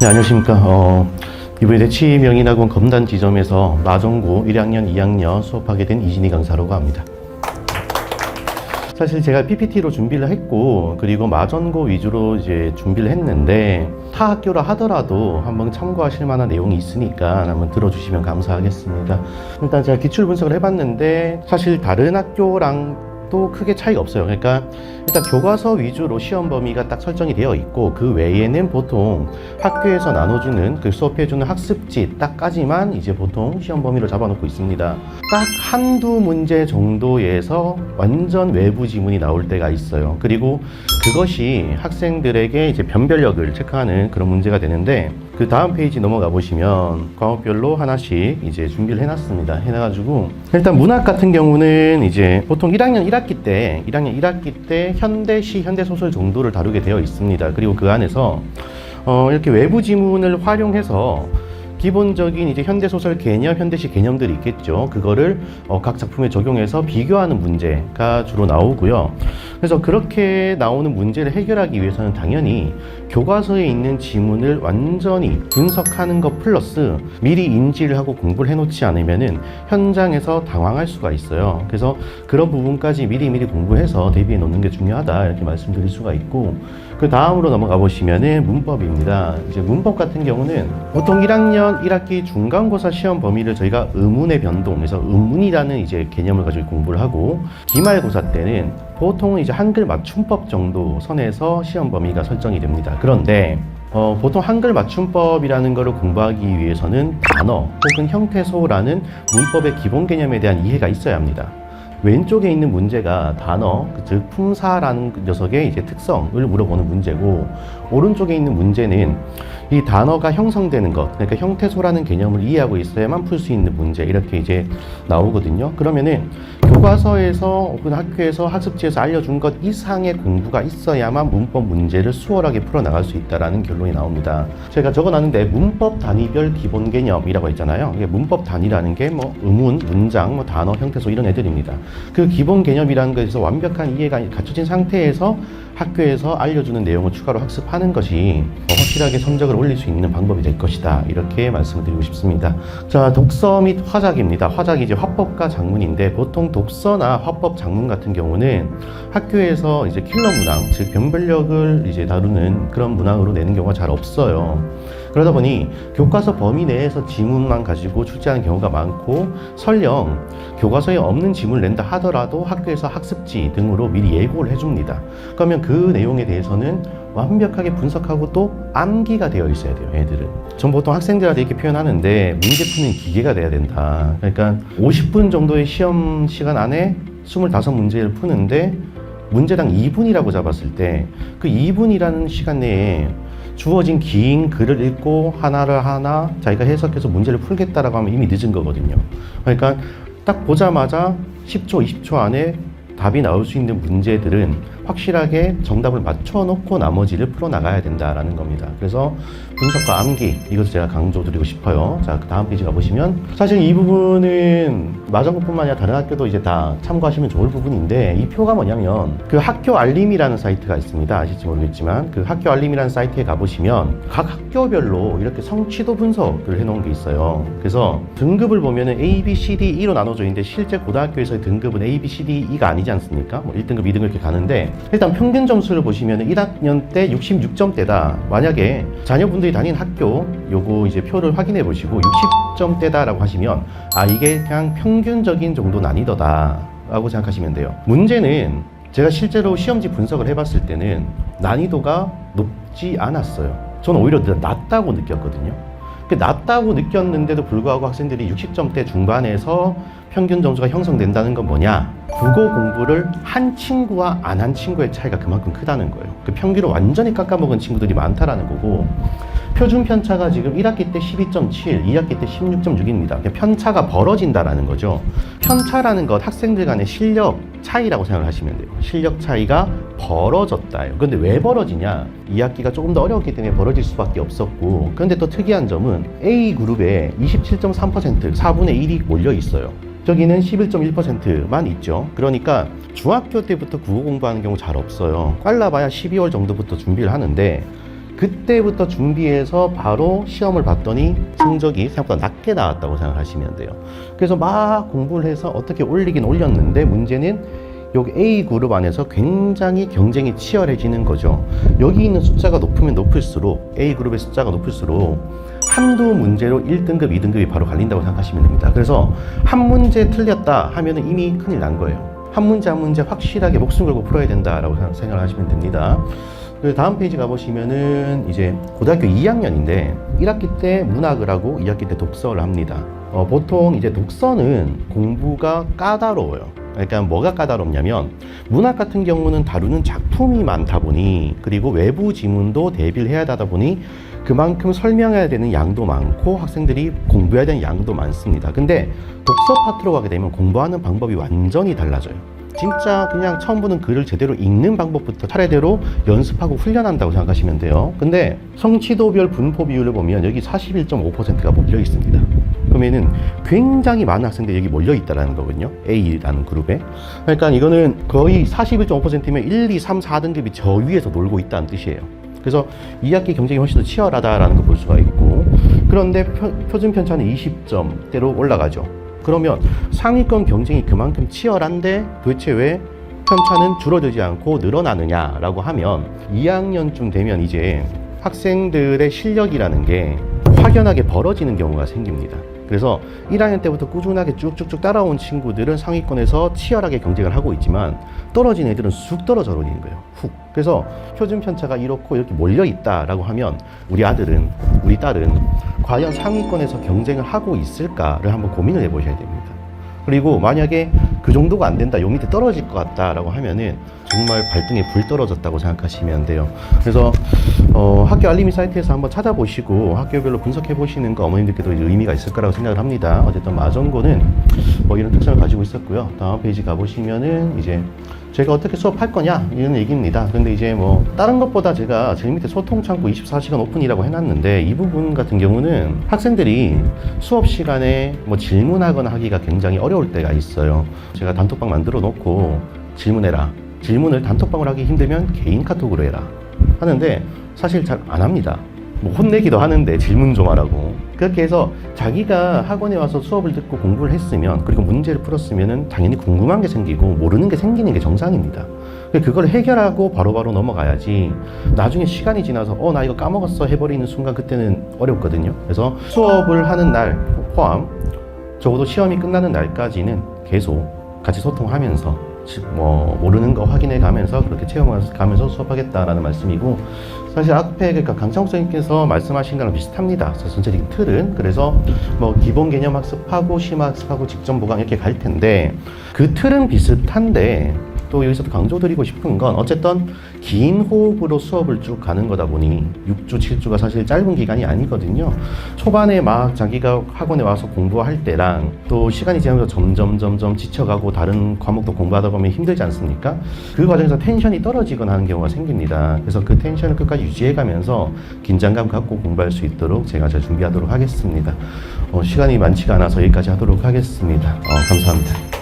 네, 안녕하십니까. 이번에 대치명인학원 검단 지점에서 마전고 1학년, 2학년 수업하게 된 이진희 강사라고 합니다. 사실 제가 PPT로 준비를 했고, 그리고 마전고 위주로 이제 준비를 했는데, 타 학교라 하더라도 한번 참고하실 만한 내용이 있으니까 한번 들어주시면 감사하겠습니다. 일단 제가 기출 분석을 해봤는데, 사실 다른 학교랑 또 크게 차이가 없어요. 그러니까 일단 교과서 위주로 시험 범위가 딱 설정이 되어 있고, 그 외에는 보통 학교에서 나눠주는 그 수업해주는 학습지 딱까지만 이제 보통 시험 범위로 잡아놓고 있습니다. 딱 한두 문제 정도에서 완전 외부 지문이 나올 때가 있어요. 그리고 그것이 학생들에게 이제 변별력을 체크하는 그런 문제가 되는데, 그 다음 페이지 넘어가 보시면 과목별로 하나씩 이제 준비를 해놨습니다. 해놔가지고 일단 문학 같은 경우는 이제 보통 1학년 1학기 때 현대시, 현대소설 정도를 다루게 되어 있습니다. 그리고 그 안에서 이렇게 외부 지문을 활용해서 기본적인 이제 현대소설 개념, 현대시 개념들이 있겠죠. 그거를 각 작품에 적용해서 비교하는 문제가 주로 나오고요. 그래서 그렇게 나오는 문제를 해결하기 위해서는 당연히 교과서에 있는 지문을 완전히 분석하는 것 플러스 미리 인지를 하고 공부를 해놓지 않으면은 현장에서 당황할 수가 있어요. 그래서 그런 부분까지 미리미리 공부해서 대비해 놓는 게 중요하다, 이렇게 말씀드릴 수가 있고, 그 다음으로 넘어가 보시면은 문법입니다. 이제 문법 같은 경우는 보통 1학년 1학기 중간고사 시험 범위를 저희가 의문의 변동, 그래서 의문이라는 이제 개념을 가지고 공부를 하고, 기말고사 때는 보통 이제 한글 맞춤법 정도 선에서 시험 범위가 설정이 됩니다. 그런데 보통 한글 맞춤법이라는 것을 공부하기 위해서는 단어 혹은 형태소라는 문법의 기본 개념에 대한 이해가 있어야 합니다. 왼쪽에 있는 문제가 단어, 즉 품사라는 녀석의 이제 특성을 물어보는 문제고, 오른쪽에 있는 문제는 이 단어가 형성되는 것, 그러니까 형태소라는 개념을 이해하고 있어야만 풀 수 있는 문제, 이렇게 이제 나오거든요. 그러면은 교과서에서 혹은 학교에서 학습지에서 알려준 것 이상의 공부가 있어야만 문법 문제를 수월하게 풀어나갈 수 있다는 결론이 나옵니다. 제가 적어놨는데 문법 단위별 기본 개념이라고 했잖아요. 이게 문법 단위라는 게 뭐 의문, 문장, 뭐 단어, 형태소 이런 애들입니다. 그 기본 개념이라는 것에서 완벽한 이해가 갖춰진 상태에서 학교에서 알려주는 내용을 추가로 학습하는 것이 확실하게 성적을 올릴 수 있는 방법이 될 것이다, 이렇게 말씀을 드리고 싶습니다. 자, 독서 및 화작입니다. 화작이 이제 화법과 작문인데, 보통 독서나 화법, 작문 같은 경우는 학교에서 이제 킬러 문항, 즉 변별력을 이제 다루는 그런 문항으로 내는 경우가 잘 없어요. 그러다 보니 교과서 범위 내에서 지문만 가지고 출제하는 경우가 많고, 설령 교과서에 없는 지문을 낸다 하더라도 학교에서 학습지 등으로 미리 예고를 해줍니다. 그러면 그 내용에 대해서는 완벽하게 분석하고 또 암기가 되어 있어야 돼요, 애들은. 전 보통 학생들한테 이렇게 표현하는데, 문제 푸는 기계가 돼야 된다. 그러니까 50분 정도의 시험 시간 안에 25문제를 푸는데 문제당 2분이라고 잡았을 때, 그 2분이라는 시간 내에 주어진 긴 글을 읽고 하나를 하나 자기가 해석해서 문제를 풀겠다라고 하면 이미 늦은 거거든요. 그러니까 딱 보자마자 10초, 20초 안에 답이 나올 수 있는 문제들은 확실하게 정답을 맞춰놓고 나머지를 풀어나가야 된다라는 겁니다. 그래서 분석과 암기, 이것을 제가 강조드리고 싶어요. 자, 그 다음 페이지 가보시면, 사실 이 부분은 마전고뿐만 아니라 다른 학교도 이제 다 참고하시면 좋을 부분인데, 이 표가 뭐냐면 그 학교 알림이라는 사이트가 있습니다. 아실지 모르겠지만 그 학교 알림이라는 사이트에 가보시면 각 학교별로 이렇게 성취도 분석을 해놓은 게 있어요. 그래서 등급을 보면은 A, B, C, D, E로 나눠져 있는데, 실제 고등학교에서의 등급은 A, B, C, D, E가 아니지 않습니까? 뭐 1등급, 2등급 이렇게 가는데, 일단 평균 점수를 보시면 1학년 때 66점대다. 만약에 자녀분들이 다니는 학교 요거 이제 표를 확인해 보시고 60점대다라고 하시면, 아, 이게 그냥 평균적인 정도 난이도다 라고 생각하시면 돼요. 문제는 제가 실제로 시험지 분석을 해봤을 때는 난이도가 높지 않았어요. 저는 오히려 낮다고 느꼈거든요. 낮다고 느꼈는데도 불구하고 학생들이 60점대 중반에서 평균 점수가 형성된다는 건 뭐냐? 국어 공부를 한 친구와 안 한 친구의 차이가 그만큼 크다는 거예요. 그 평균을 완전히 깎아먹은 친구들이 많다라는 거고, 표준 편차가 지금 1학기 때 12.7, 2학기 때 16.6입니다. 편차가 벌어진다라는 거죠. 편차라는 것, 학생들 간의 실력 차이라고 생각을 하시면 돼요. 실력 차이가 벌어졌다요. 그런데 왜 벌어지냐? 2학기가 조금 더 어려웠기 때문에 벌어질 수밖에 없었고, 그런데 또 특이한 점은 A그룹에 27.3%, 4분의 1이 몰려 있어요. 저기는 11.1%만 있죠. 그러니까 중학교 때부터 국어 공부하는 경우 잘 없어요. 빨라봐야 12월 정도부터 준비를 하는데, 그때부터 준비해서 바로 시험을 봤더니 성적이 생각보다 낮게 나왔다고 생각하시면 돼요. 그래서 막 공부를 해서 어떻게 올리긴 올렸는데 문제는 여기 A그룹 안에서 굉장히 경쟁이 치열해지는 거죠. 여기 있는 숫자가 높으면 높을수록 A그룹의 숫자가 높을수록 한두 문제로 1등급, 2등급이 바로 갈린다고 생각하시면 됩니다. 그래서 한 문제 틀렸다 하면 이미 큰일 난 거예요. 한 문제 한 문제 확실하게 목숨 걸고 풀어야 된다라고 생각을 하시면 됩니다. 다음 페이지 가보시면은 이제 고등학교 2학년인데 1학기 때 문학을 하고 2학기 때 독서를 합니다. 보통 이제 독서는 공부가 까다로워요. 그러니까 뭐가 까다롭냐면 문학 같은 경우는 다루는 작품이 많다 보니 그리고 외부 지문도 대비를 해야 하다 보니 그만큼 설명해야 되는 양도 많고 학생들이 공부해야 되는 양도 많습니다. 근데 독서 파트로 가게 되면 공부하는 방법이 완전히 달라져요. 진짜 그냥 처음 보는 글을 제대로 읽는 방법부터 차례대로 연습하고 훈련한다고 생각하시면 돼요. 근데 성취도별 분포 비율을 보면 여기 41.5%가 몰려 있습니다. 그러면은 굉장히 많은 학생들이 여기 몰려 있다는 거거든요. A라는 그룹에. 그러니까 이거는 거의 41.5%면 1, 2, 3, 4등급이 저 위에서 놀고 있다는 뜻이에요. 그래서 2학기 경쟁이 훨씬 더 치열하다라는 걸 볼 수가 있고, 그런데 표준 편차는 20점대로 올라가죠. 그러면 상위권 경쟁이 그만큼 치열한데 도대체 왜 편차는 줄어들지 않고 늘어나느냐라고 하면 2학년쯤 되면 이제 학생들의 실력이라는 게 확연하게 벌어지는 경우가 생깁니다. 그래서 1학년 때부터 꾸준하게 쭉쭉쭉 따라온 친구들은 상위권에서 치열하게 경쟁을 하고 있지만 떨어진 애들은 쑥 떨어져 버리는 거예요. 훅. 그래서 표준 편차가 이렇고 이렇게 몰려 있다라고 하면 우리 아들은, 우리 딸은 과연 상위권에서 경쟁을 하고 있을까를 한번 고민을 해보셔야 됩니다. 그리고 만약에 그 정도가 안 된다, 요 밑에 떨어질 것 같다라고 하면은 정말 발등에 불 떨어졌다고 생각하시면 돼요. 그래서 학교 알림이 사이트에서 한번 찾아보시고 학교별로 분석해 보시는 거 어머님들께도 의미가 있을 거라고 생각을 합니다. 어쨌든 마전고는 뭐 이런 특성을 가지고 있었고요. 다음 페이지 가보시면은 이제 제가 어떻게 수업할 거냐 이런 얘기입니다. 근데 이제 뭐 다른 것보다 제가 제일 밑에 소통창구 24시간 오픈이라고 해놨는데 이 부분 같은 경우는 학생들이 수업 시간에 뭐 질문하거나 하기가 굉장히 어려울 때가 있어요. 제가 단톡방 만들어 놓고 질문해라, 질문을 단톡방으로 하기 힘들면 개인 카톡으로 해라 하는데 사실 잘 안 합니다. 뭐 혼내기도 하는데 질문 좀 하라고. 그렇게 해서 자기가 학원에 와서 수업을 듣고 공부를 했으면, 그리고 문제를 풀었으면은 당연히 궁금한 게 생기고 모르는 게 생기는 게 정상입니다. 그걸 해결하고 바로바로 넘어가야지 나중에 시간이 지나서 나 이거 까먹었어 해버리는 순간 그때는 어렵거든요. 그래서 수업을 하는 날 포함 적어도 시험이 끝나는 날까지는 계속 같이 소통하면서 뭐 모르는 거 확인해 가면서 그렇게 체험하면서 수업하겠다라는 말씀이고, 사실 앞에 그러니까 강창욱 선생님께서 말씀하신 거랑 비슷합니다. 전체적인 틀은. 그래서 뭐 기본 개념 학습하고 심화 학습하고 직전 보강 이렇게 갈 텐데 그 틀은 비슷한데 또 여기서도 강조드리고 싶은 건 어쨌든 긴 호흡으로 수업을 쭉 가는 거다 보니 6주, 7주가 사실 짧은 기간이 아니거든요. 초반에 막 자기가 학원에 와서 공부할 때랑 또 시간이 지나면서 점점 지쳐가고 다른 과목도 공부하다 보면 힘들지 않습니까? 그 과정에서 텐션이 떨어지거나 하는 경우가 생깁니다. 그래서 그 텐션을 끝까지 유지해가면서 긴장감 갖고 공부할 수 있도록 제가 잘 준비하도록 하겠습니다. 시간이 많지가 않아서 여기까지 하도록 하겠습니다. 감사합니다.